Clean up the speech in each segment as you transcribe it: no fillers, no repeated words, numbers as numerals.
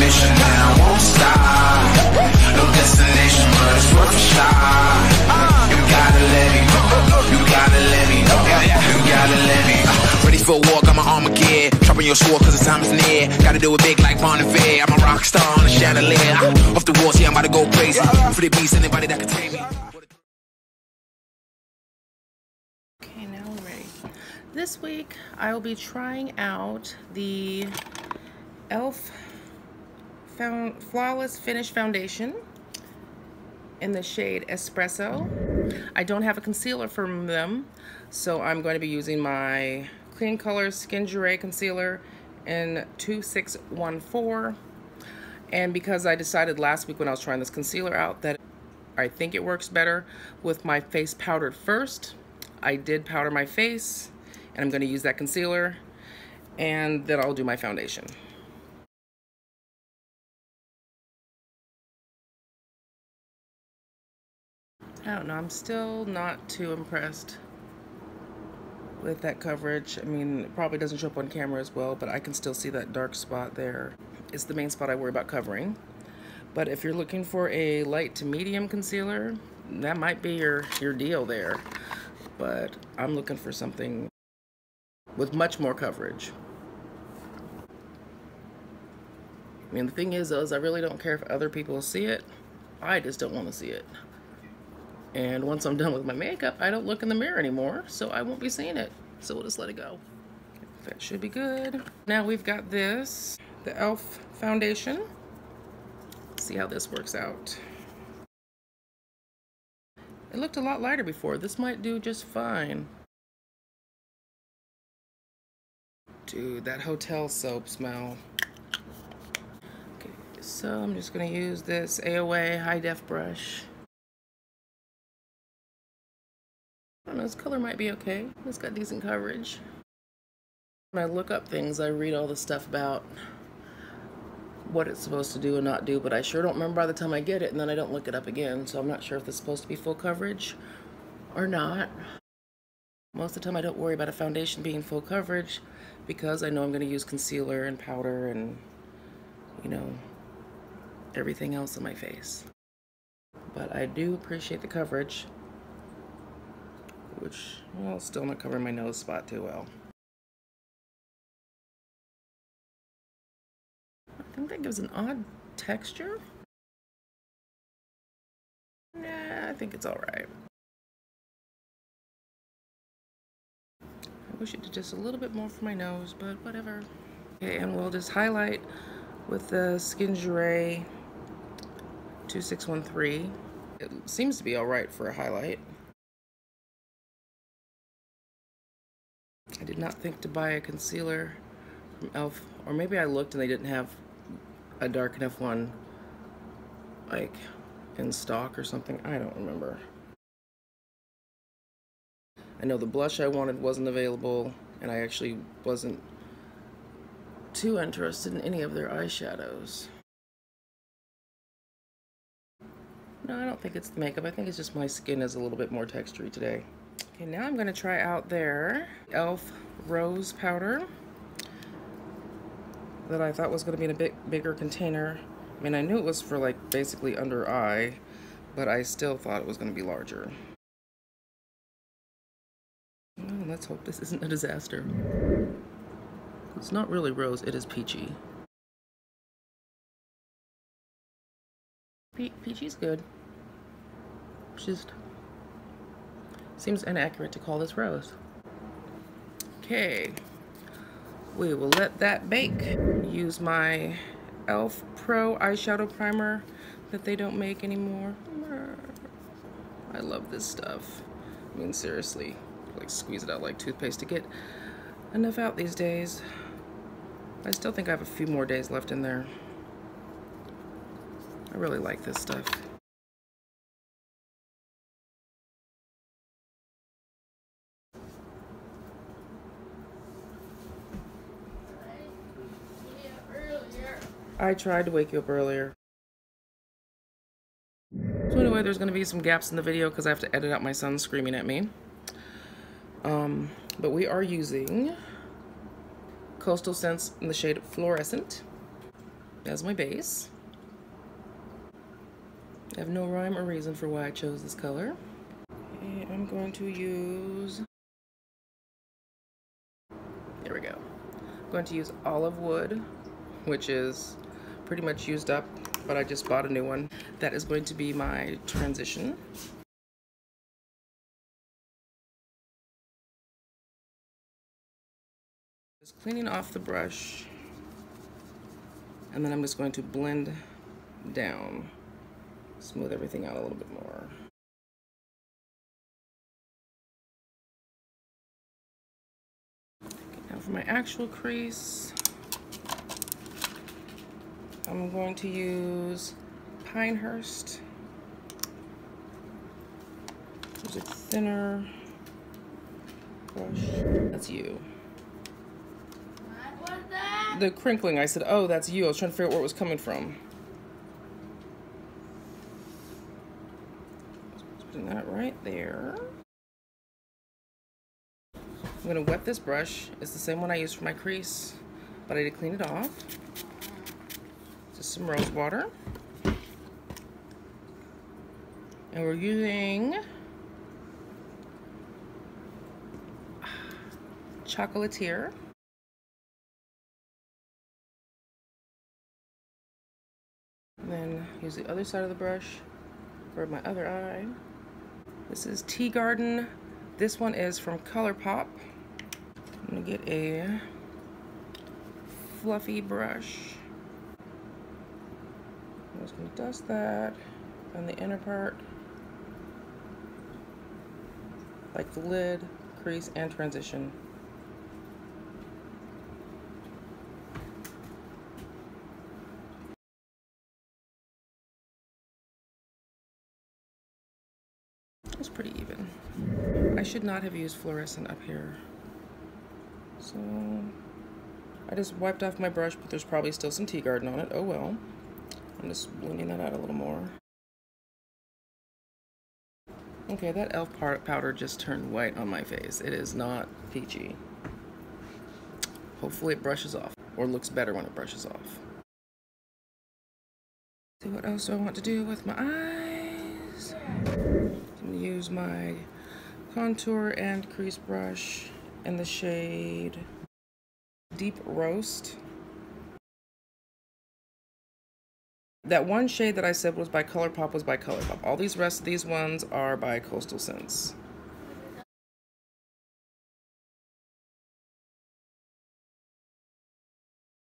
motivation and I won't stop. No destination, but it's worth a shot. You gotta let me know. You gotta let me know. You gotta let me know. Ready for a walk, I'm an Armageddon. Dropping your sword cause the time is near. Gotta do it big like Bon Iver. I'm a rock star on a chandelier. Off the walls, yeah, I'm about to go crazy. For the beast, anybody that can tame me. Okay, now we're ready. This week, I will be trying out the E.L.F. Flawless Finish Foundation in the shade Espresso. I don't have a concealer from them, so I'm going to be using my Clean Colors Skin Jure Concealer in 2614. And because I decided last week when I was trying this concealer out that I think it works better with my face powdered first, I did powder my face, and I'm going to use that concealer, and then I'll do my foundation. I don't know, I'm still not too impressed with that coverage. I mean, it probably doesn't show up on camera as well, but I can still see that dark spot there. It's the main spot I worry about covering. But if you're looking for a light to medium concealer, that might be your deal there. But I'm looking for something with much more coverage. I mean, the thing is I really don't care if other people see it. I just don't want to see it. And once I'm done with my makeup, I don't look in the mirror anymore, so I won't be seeing it. So we'll just let it go. That should be good. Now we've got this, the E.L.F. foundation. Let's see how this works out. It looked a lot lighter before. This might do just fine. Dude, that hotel soap smell. Okay, so I'm just gonna use this AOA high def brush. I don't know, this color might be okay. It's got decent coverage. When I look up things, I read all the stuff about what it's supposed to do and not do, but I sure don't remember by the time I get it, and then I don't look it up again, so I'm not sure if it's supposed to be full coverage or not. Most of the time I don't worry about a foundation being full coverage because I know I'm going to use concealer and powder and, you know, everything else on my face. But I do appreciate the coverage, which, well, still not covering my nose spot too well. I think that gives an odd texture. Nah, I think it's alright. I wish it did just a little bit more for my nose, but whatever. Okay, and we'll just highlight with the Skin Jure 2613. It seems to be alright for a highlight. I did not think to buy a concealer from E.L.F. Or maybe I looked and they didn't have a dark enough one, like, in stock or something. I don't remember. I know the blush I wanted wasn't available, and I actually wasn't too interested in any of their eyeshadows. No, I don't think it's the makeup. I think it's just my skin is a little bit more textury today. Okay, now I'm going to try out their E.L.F. Rose Powder that I thought was going to be in a bit bigger container. I mean, I knew it was for, like, basically under eye, but I still thought it was going to be larger. Well, let's hope this isn't a disaster. It's not really rose, it is peachy. Peachy's good. Just seems inaccurate to call this rose. Okay, we will let that bake. Use my E.L.F. Pro eyeshadow primer that they don't make anymore. I love this stuff. I mean, seriously, like squeeze it out like toothpaste to get enough out these days. I still think I have a few more days left in there. I really like this stuff. I tried to wake you up earlier. So anyway, there's going to be some gaps in the video because I have to edit out my son screaming at me. But we are using Coastal Scents in the shade Fluorescent. as my base. I have no rhyme or reason for why I chose this color. Okay, I'm going to use, there we go. I'm going to use Olive Wood, which is pretty much used up, but I just bought a new one. That is going to be my transition. Just cleaning off the brush, and then I'm just going to blend down, smooth everything out a little bit more. Okay, now for my actual crease, I'm going to use Pinehurst. There's a thinner brush. That's you. What was that? The crinkling, I said, oh, that's you. I was trying to figure out where it was coming from. Just putting that right there. I'm gonna wet this brush. It's the same one I used for my crease, but I did clean it off. Just some rose water. And we're using Chocolatier. And then use the other side of the brush for my other eye. This is Tea Garden. This one is from ColourPop. I'm gonna get a fluffy brush. I'm just gonna dust that on the inner part, like the lid, crease, and transition. It's pretty even. I should not have used fluorescent up here. So I just wiped off my brush, but there's probably still some Tea Garden on it. Oh well. I'm just blending that out a little more. Okay, that E.L.F. powder just turned white on my face. It is not peachy. Hopefully it brushes off, or looks better when it brushes off. See what else do I want to do with my eyes? I'm gonna use my contour and crease brush in the shade Deep Roast. That one shade that I said was by ColourPop was by ColourPop. All these rest of these ones are by Coastal Scents.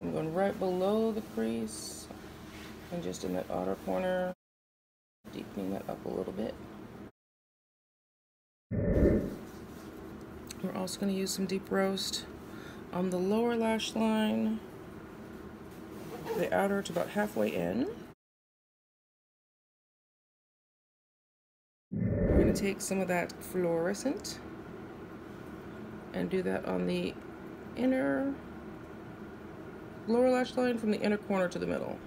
I'm going right below the crease and just in that outer corner, deepening that up a little bit. We're also going to use some Deep Roast on the lower lash line, the outer to about halfway in. We're going to take some of that fluorescent and do that on the inner lower lash line from the inner corner to the middle.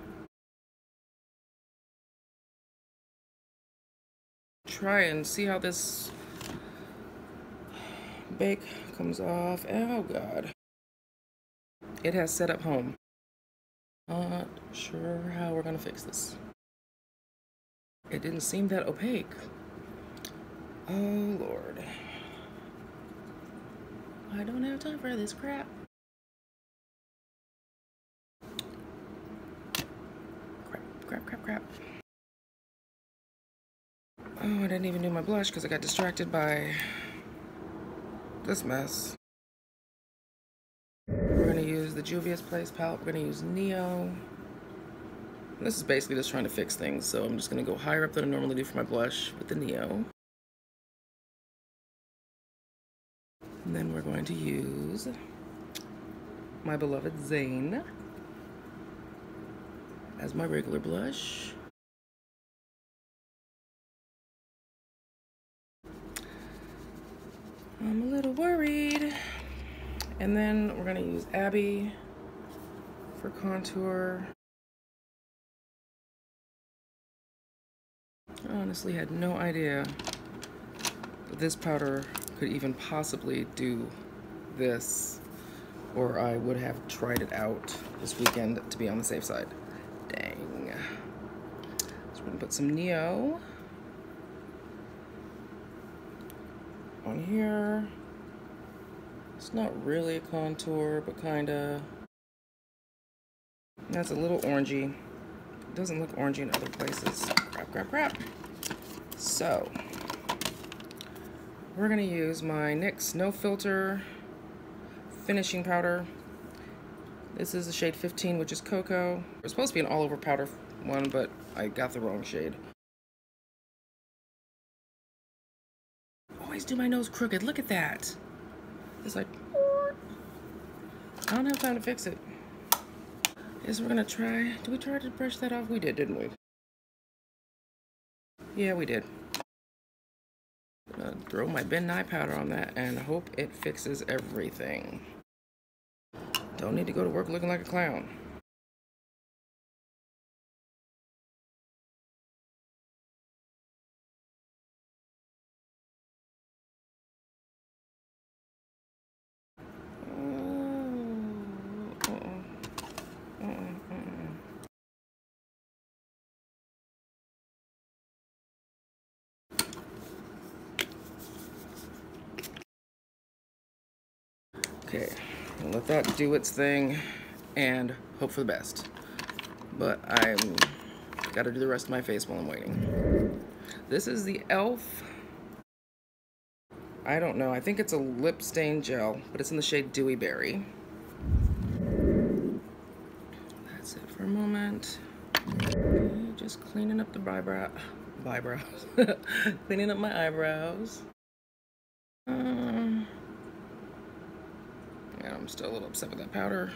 Try and see how this bake comes off. Oh God. It has set up home. Not sure how we're gonna fix this. It didn't seem that opaque. Oh Lord. I don't have time for this crap. Crap. Oh, I didn't even do my blush because I got distracted by this mess. We're gonna use the Juvia's Place palette. We're gonna use Neo. This is basically just trying to fix things, so I'm just gonna go higher up than I normally do for my blush with the Neo. And then we're going to use my beloved Zane as my regular blush. I'm a little worried. And then we're gonna use Abby for contour. I honestly had no idea that this powder could even possibly do this, or I would have tried it out this weekend to be on the safe side. I'm gonna put some Neo on here. It's not really a contour, but kinda. That's a little orangey. It doesn't look orangey in other places. Crap. So, we're gonna use my NYX No Filter finishing powder. This is the shade 15, which is Cocoa. It was supposed to be an all-over powder one, but I got the wrong shade. Always do my nose crooked. Look at that. It's like, I don't have time to fix it. Guess we're gonna try. Did we try to brush that off? We did, didn't we? Yeah, we did. I'm gonna throw my Ben Nye powder on that and hope it fixes everything. Don't need to go to work looking like a clown. Okay, I'll let that do its thing and hope for the best. But I'm gotta do the rest of my face while I'm waiting. This is the E.L.F. I don't know, I think it's a lip stain gel, but it's in the shade Dewy Berry. That's it for a moment. Okay, just cleaning up the eyebrows. Cleaning up my eyebrows. Yeah, I'm still a little upset with that powder.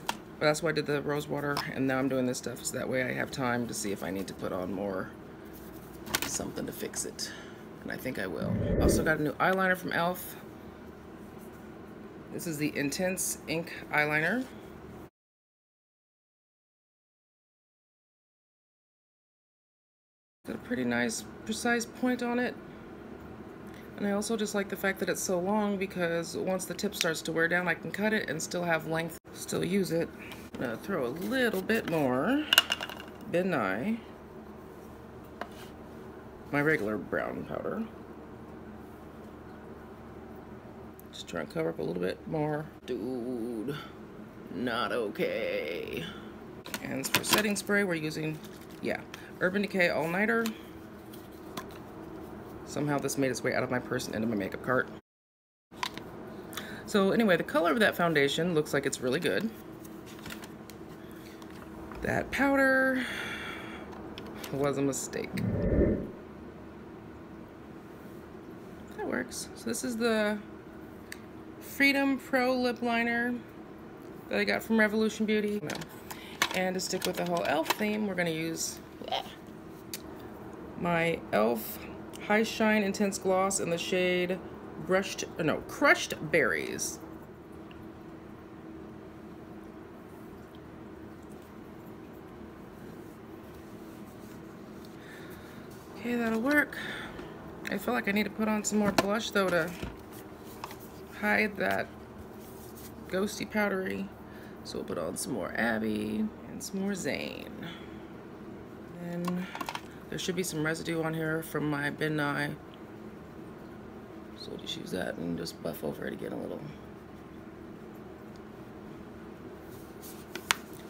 But that's why I did the rose water, and now I'm doing this stuff so that way I have time to see if I need to put on more something to fix it. And I think I will. Also got a new eyeliner from E.L.F. This is the Intense Ink eyeliner. Got a pretty nice, precise point on it. And I also just like the fact that it's so long because once the tip starts to wear down, I can cut it and still have length, still use it. I'm gonna throw a little bit more Ben Nye, my regular brown powder. Just try and cover up a little bit more. Dude, not okay. And for setting spray, we're using, Urban Decay All Nighter. Somehow this made its way out of my purse and into my makeup cart. So anyway, the color of that foundation looks like it's really good. That powder was a mistake. That works. So this is the Freedom Pro Lip Liner that I got from Revolution Beauty. And to stick with the whole E.L.F. theme, we're gonna use my E.L.F. High Shine Intense Gloss in the shade Crushed Berries. Okay, that'll work. I feel like I need to put on some more blush though to hide that ghosty powdery. So we'll put on some more Abby and some more Zane. And there should be some residue on here from my Ben Nye. So we'll just use that and just buff over it again a little.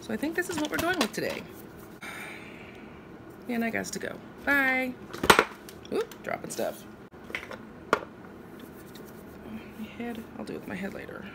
So I think this is what we're going with today. And I got to go. Bye. Oop, dropping stuff. My head, I'll do it with my head later.